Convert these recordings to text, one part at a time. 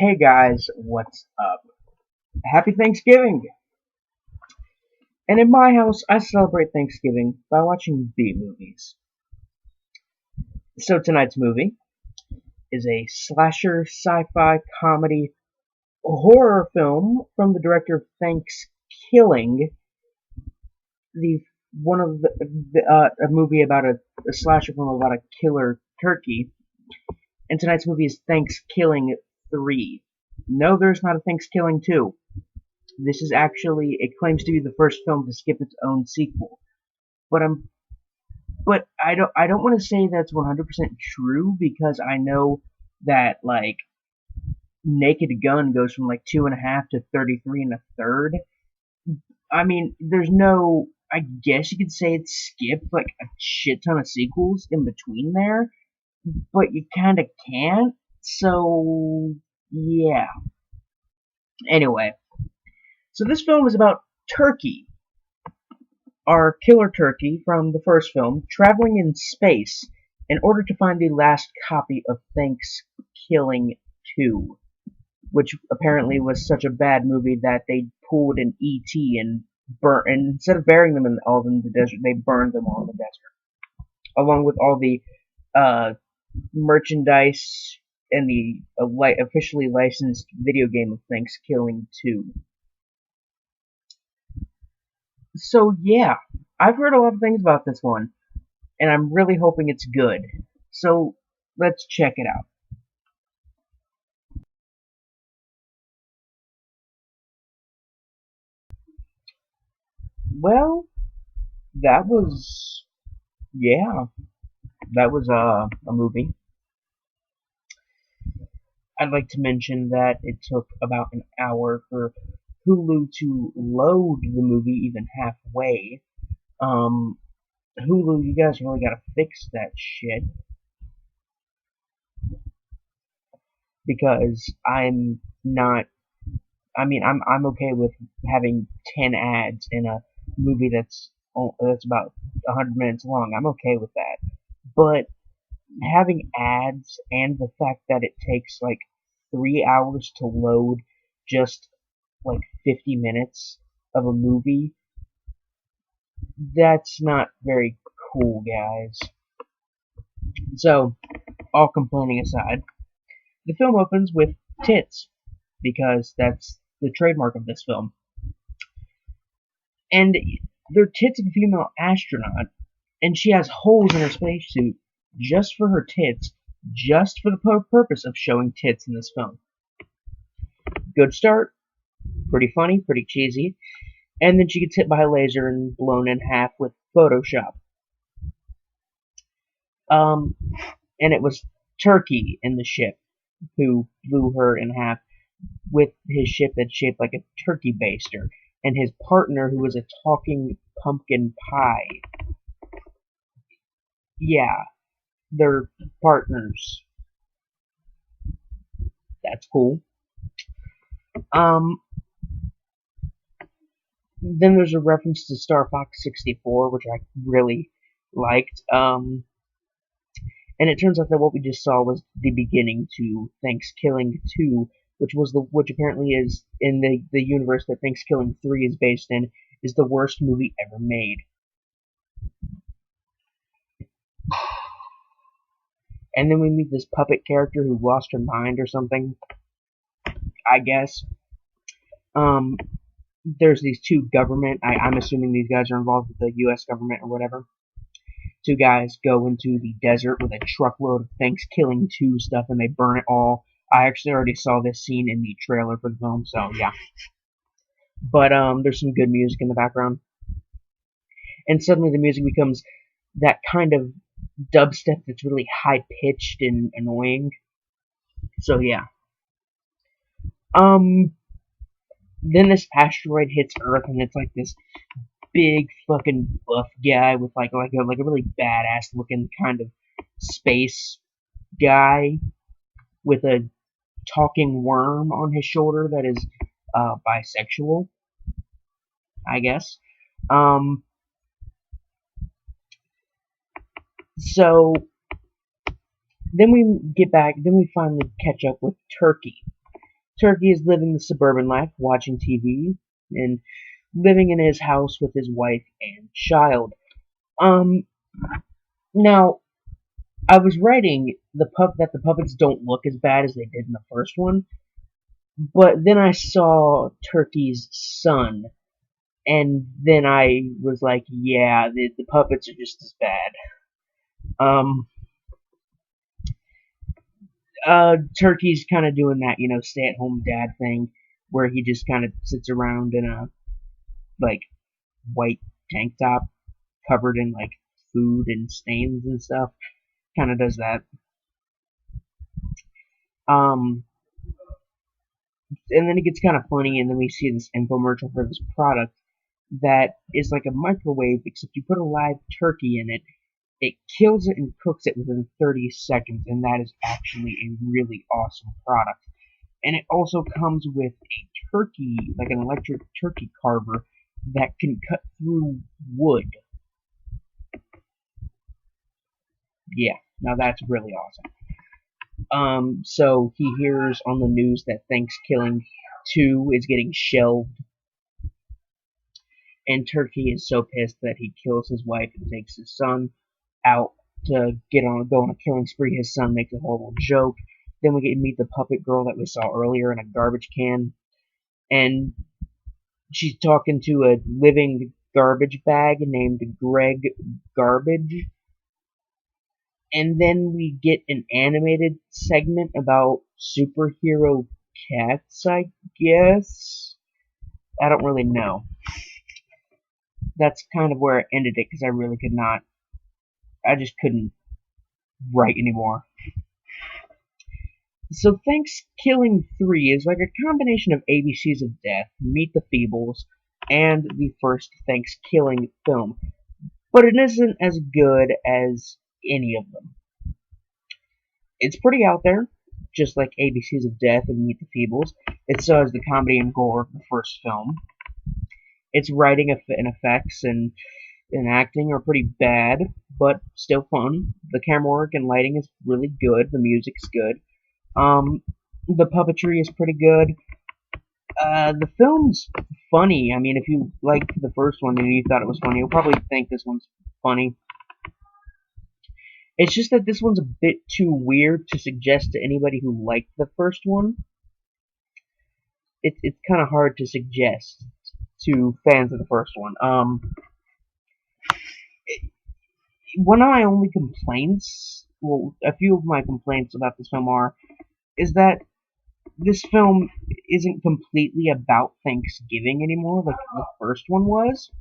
Hey guys, what's up? Happy Thanksgiving! And in my house, I celebrate Thanksgiving by watching B movies. So tonight's movie is a slasher sci-fi comedy horror film from the director of ThanksKilling, the one of a movie about a slasher film about a killer turkey. And tonight's movie is ThanksKilling 3. No, there's not a ThanksKilling 2. This is actually, it claims to be the first film to skip its own sequel. But I don't want to say that's 100% true because I know that like Naked Gun goes from like 2.5 to 33 and a third. I mean, there's no, I guess you could say it skipped like a shit ton of sequels in between there, but you kind of can't. So yeah. Anyway, so this film is about Turkey, our killer turkey from the first film, traveling in space in order to find the last copy of ThanksKilling 2, which apparently was such a bad movie that they pulled an ET and burnt, and instead of burying them in all in the desert, they burned them all in the desert, along with all the uh, merchandise and the officially licensed video game of ThanksKilling 2. So yeah, I've heard a lot of things about this one, and I'm really hoping it's good. So let's check it out. Well, that was yeah, that was a movie. I'd like to mention that it took about an hour for Hulu to load the movie even halfway. Um, Hulu, you guys really gotta fix that shit because I'm not. I mean, I'm okay with having 10 ads in a movie that's about 100 minutes long. I'm okay with that, but having ads and the fact that it takes like 3 hours to load just like 50 minutes of a movie, that's not very cool, guys. So, all complaining aside, the film opens with tits, because that's the trademark of this film. And they're tits of a female astronaut, and she has holes in her spacesuit just for her tits, just for the purpose of showing tits in this film. Good start, pretty funny, pretty cheesy, and then she gets hit by a laser and blown in half with Photoshop. Um, and it was Turkey in the ship who blew her in half with his ship that's shaped like a turkey baster, and his partner who was a talking pumpkin pie. Yeah, they're partners. That's cool. Um, then there's a reference to Star Fox 64, which I really liked. And it turns out that what we just saw was the beginning to ThanksKilling 2, which apparently is in the universe that ThanksKilling 3 is based in, is the worst movie ever made. And then we meet this puppet character who lost her mind or something, I guess. Um, there's these two government, I'm assuming these guys are involved with the US government or whatever. Two guys go into the desert with a truckload of ThanksKilling 2 stuff and they burn it all. I actually already saw this scene in the trailer for the film, so yeah. But there's some good music in the background. And suddenly the music becomes that kind of dubstep that's really high pitched and annoying. So yeah. Um then this asteroid hits Earth and it's like this big fucking buff guy with like a really badass looking kind of space guy with a talking worm on his shoulder that is bisexual, I guess. Um, so then we finally catch up with Turkey, Turkey is living the suburban life, watching TV, and living in his house with his wife and child. Um, Now, I was writing that the puppets don't look as bad as they did in the first one, but then I saw Turkey's son, and then I was like, yeah, the puppets are just as bad. Um, Turkey's kind of doing that, stay-at-home dad thing, where he just kind of sits around in a like white tank top covered in like food and stains and stuff. Kind of does that. Um, and then it gets kind of funny, and then we see this infomercial for this product that is like a microwave, except you put a live turkey in it. It kills it and cooks it within 30 seconds, and that is actually a really awesome product. And it also comes with a turkey, like an electric turkey carver that can cut through wood. Yeah, now that's really awesome. So he hears on the news that ThanksKilling 2 is getting shelved, and Turkey is so pissed that he kills his wife and takes his son out to go on a killing spree. His son makes a horrible joke. Then we get to meet the puppet girl that we saw earlier in a garbage can, and she's talking to a living garbage bag named Greg Garbage. And then we get an animated segment about superhero cats, I guess. I don't really know. That's kind of where I ended it because I really could not. I just couldn't write anymore. So ThanksKilling 3 is like a combination of ABCs of Death, Meet the Feebles, and the first ThanksKilling film. But it isn't as good as any of them. It's pretty out there, just like ABCs of Death and Meet the Feebles. It still has the comedy and gore of the first film. Its writing and effects and acting are pretty bad, but still fun. The camera work and lighting is really good. The music's good. The puppetry is pretty good. The film's funny. I mean, if you liked the first one and you thought it was funny, you'll probably think this one's funny. It's just that this one's a bit too weird to suggest to anybody who liked the first one. It's kind of hard to suggest to fans of the first one. One of my only complaints, well, a few of my complaints about this film is that this film isn't completely about Thanksgiving anymore, like the first one was.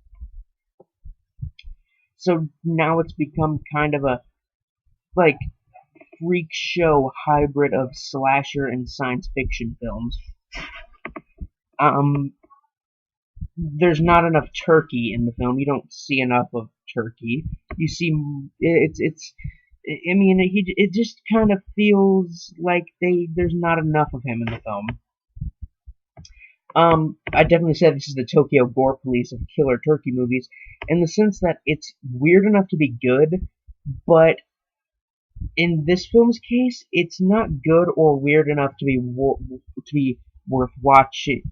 So now it's become kind of a like freak show hybrid of slasher and science fiction films. Um, there's not enough turkey in the film. You don't see enough of turkey. You see, it's. I mean, it just kind of feels like there's not enough of him in the film. I definitely said this is the Tokyo Gore Police of killer turkey movies, in the sense that it's weird enough to be good, but in this film's case, it's not good or weird enough to be worth watching.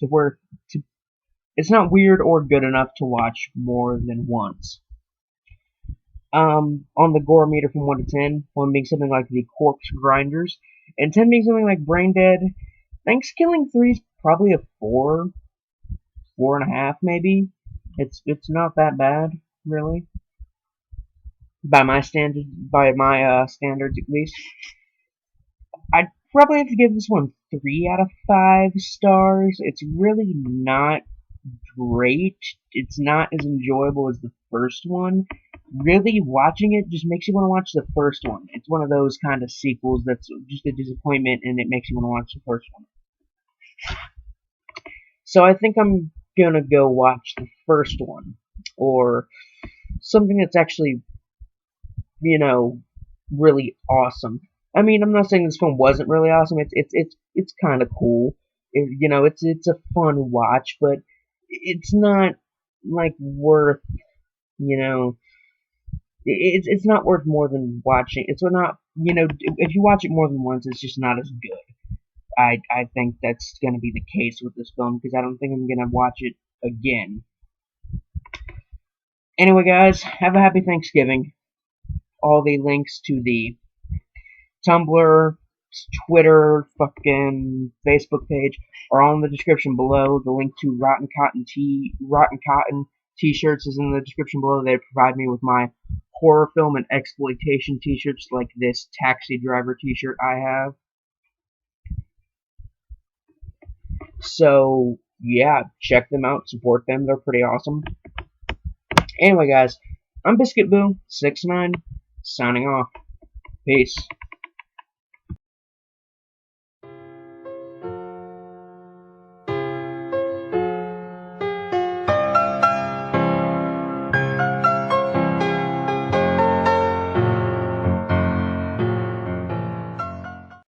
It's not weird or good enough to watch more than once. On the gore meter from 1 to 10, 1 being something like the Corpse Grinders, and 10 being something like Brain Dead, ThanksKilling 3 is probably a 4, 4.5 maybe. It's not that bad, really. By my standards at least. I'd probably have to give this one 3 out of 5 stars. It's really not great. It's not as enjoyable as the first one. Really, watching it just makes you want to watch the first one. It's one of those kind of sequels that's just a disappointment, and it makes you want to watch the first one. So I think I'm gonna go watch the first one, or something that's actually, really awesome. I mean, I'm not saying this film wasn't really awesome. It's kind of cool. It's a fun watch, but it's not like worth, you know, it's not worth more than watching. It's not, if you watch it more than once, it's just not as good. I think that's going to be the case with this film because I don't think I'm going to watch it again. Anyway, guys, have a happy Thanksgiving. All the links to the Tumblr, Twitter, fucking Facebook page are all in the description below. The link to Rotten Cotton t-shirts is in the description below. They provide me with my horror film and exploitation t-shirts like this taxi driver t-shirt I have. So, yeah, check them out, support them, they're pretty awesome. Anyway, guys, I'm Biscuit Boo 69 signing off. Peace.